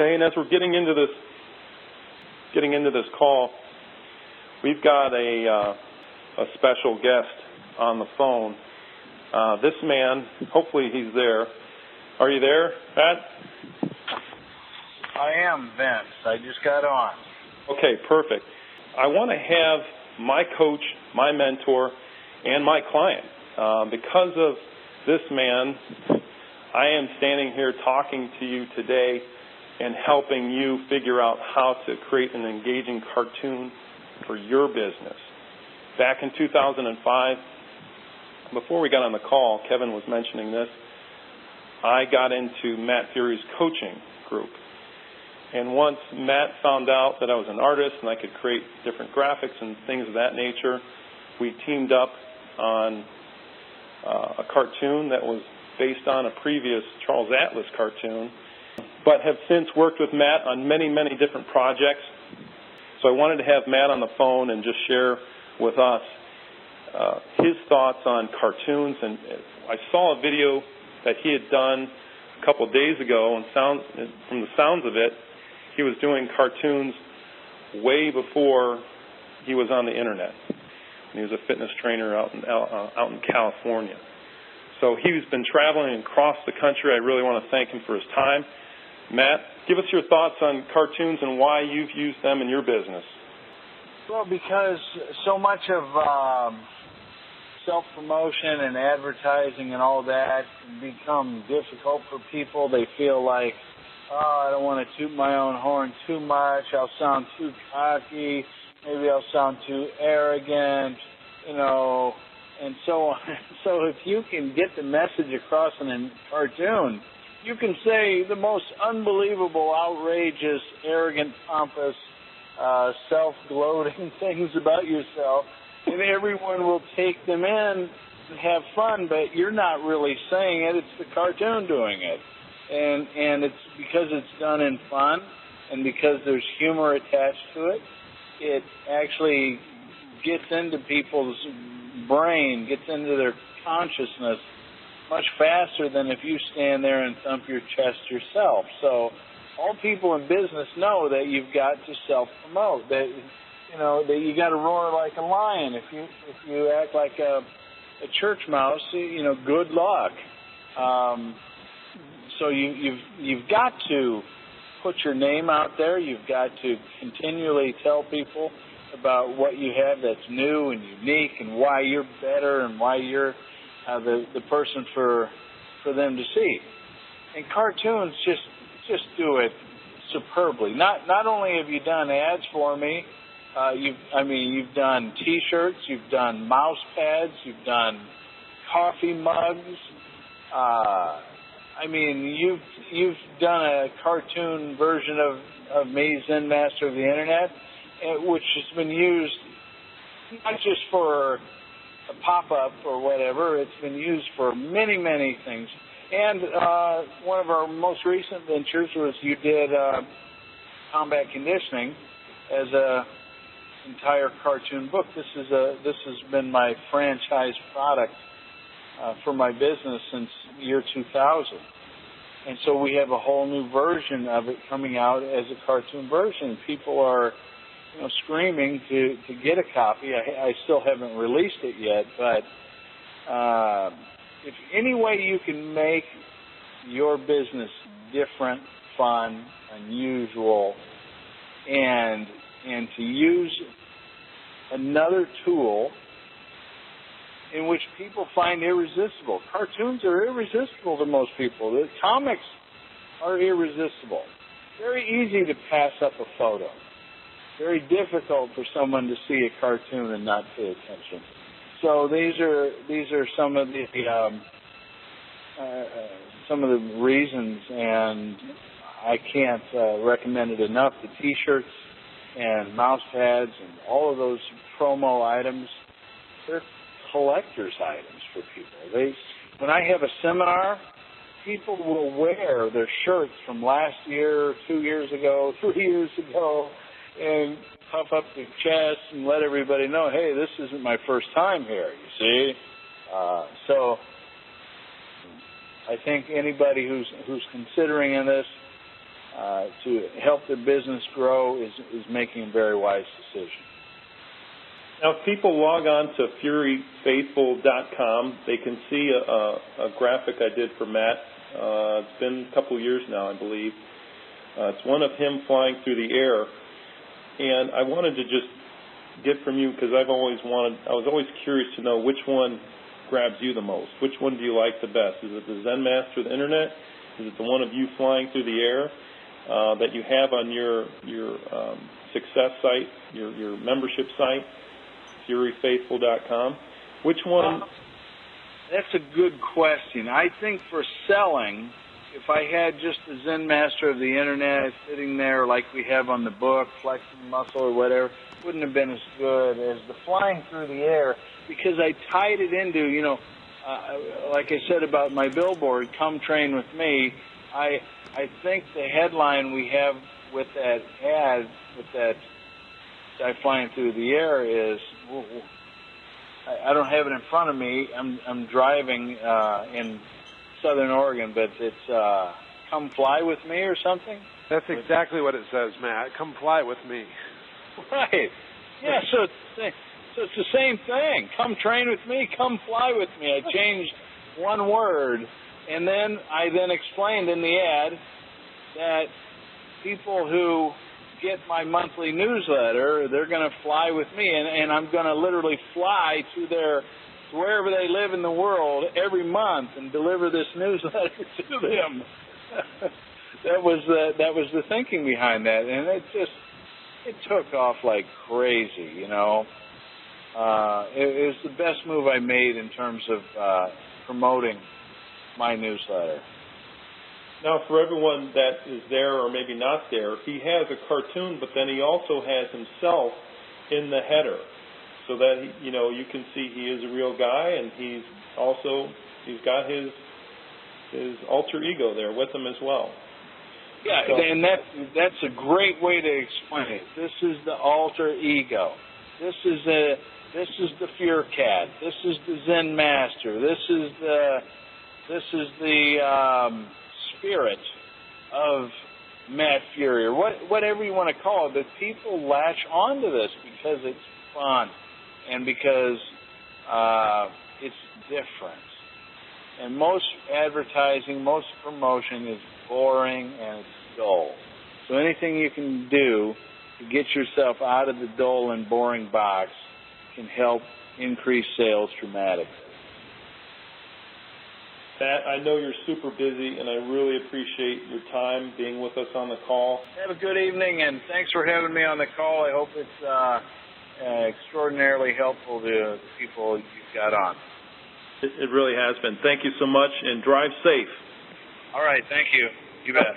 Okay, and as we're getting into this call, we've got a special guest on the phone. This man, hopefully he's there. Are you there, Pat? I am, Vince. I just got on. Okay, perfect. I want to have my coach, my mentor, and my client. Because of this man, I am standing here talking to you today and helping you figure out how to create an engaging cartoon for your business. Back in 2005, before we got on the call, Kevin was mentioning this, I got into Matt Furey's coaching group. And once Matt found out that I was an artist and I could create different graphics and things of that nature, we teamed up on a cartoon that was based on a previous Charles Atlas cartoon, but have since worked with Matt on many, many different projects. So I wanted to have Matt on the phone and just share with us his thoughts on cartoons. And I saw a video that he had done a couple of days ago, and from the sounds of it, he was doing cartoons way before he was on the internet. And he was a fitness trainer out in California. So he's been traveling across the country. I really want to thank him for his time. Matt, give us your thoughts on cartoons and why you've used them in your business. Well, because so much of self-promotion and advertising and all that can become difficult for people. They feel like, oh, I don't want to toot my own horn too much. I'll sound too cocky. Maybe I'll sound too arrogant, and so on. So if you can get the message across in a cartoon, you can say the most unbelievable, outrageous, arrogant, pompous, self-gloating things about yourself, and everyone will take them in and have fun, but you're not really saying it. It's the cartoon doing it. And it's because it's done in fun and because there's humor attached to it, it actually gets into people's brain, gets into their consciousness much faster than if you stand there and thump your chest yourself. So all people in business know that you've got to self-promote, that that you got to roar like a lion. If you act like a church mouse, good luck. So you've got to put your name out there. You've got to continually tell people about what you have that's new and unique and why you're better and why you're the person for them to see. And cartoons just do it superbly. Not only have you done ads for me, you've done T-shirts, you've done mouse pads, you've done coffee mugs. You've done a cartoon version of me, Zen Master of the Internet, which has been used not just for a pop-up or whatever. It's been used for many, many things. And one of our most recent ventures was you did combat conditioning as a entire cartoon book. This has been my franchise product for my business since year 2000. And so we have a whole new version of it coming out as a cartoon version. People are screaming to get a copy. I still haven't released it yet, but if any way you can make your business different, fun, unusual, and to use another tool in which people find irresistible. Cartoons are irresistible to most people. The comics are irresistible. Very easy to pass up a photo. Very difficult for someone to see a cartoon and not pay attention. So these are some of the reasons, and I can't recommend it enough. The T-shirts and mouse pads and all of those promo items, they're collector's items for people. When I have a seminar, people will wear their shirts from last year, 2 years ago, 3 years ago, and puff up their chest and let everybody know, hey, this isn't my first time here, you see. So I think anybody who's considering this, to help their business grow is making a very wise decision. Now, if people log on to FureyFaithful.com, they can see a graphic I did for Matt. It's been a couple years now, I believe. It's one of him flying through the air. And I wanted to just get from you, because I was always curious to know which one grabs you the most. Which one do you like the best? Is it the Zen Master of the Internet? Is it the one of you flying through the air that you have on your success site, your membership site, FureyFaithful.com? Which one? That's a good question. I think for selling, if I had just the Zen Master of the Internet sitting there like we have on the book, flexing muscle or whatever, wouldn't have been as good as the flying through the air, because I tied it into, like I said about my billboard, "Come train with me." I think the headline we have with that ad, with that guy flying through the air is, I don't have it in front of me. I'm driving in Southern Oregon, but it's "Come fly with me" or something. That's exactly what it says, Matt. Come fly with me. Right. Yeah, so it's the same thing. Come train with me, come fly with me. I changed one word, and then I explained in the ad that people who get my monthly newsletter, they're going to fly with me, and I'm going to literally fly to wherever they live in the world every month and deliver this newsletter to them. That was the thinking behind that, and it took off like crazy, It was the best move I made in terms of promoting my newsletter. Now, for everyone that is there or maybe not there, he has a cartoon, but then he also has himself in the header, so that you can see he is a real guy, and he's got his alter ego there with him as well. Yeah, so, and that's a great way to explain it. This is the alter ego. This is the Fear Cat. This is the Zen Master. This is the spirit of Matt Furey, or whatever you want to call it. But people latch onto this because it's fun and because it's different. And most advertising, most promotion is boring and it's dull. So anything you can do to get yourself out of the dull and boring box can help increase sales dramatically. Pat, I know you're super busy, and I really appreciate your time being with us on the call. Have a good evening, and thanks for having me on the call. I hope it's extraordinarily helpful to the people you've got on. It really has been. Thank you so much, and drive safe. All right, thank you. You bet.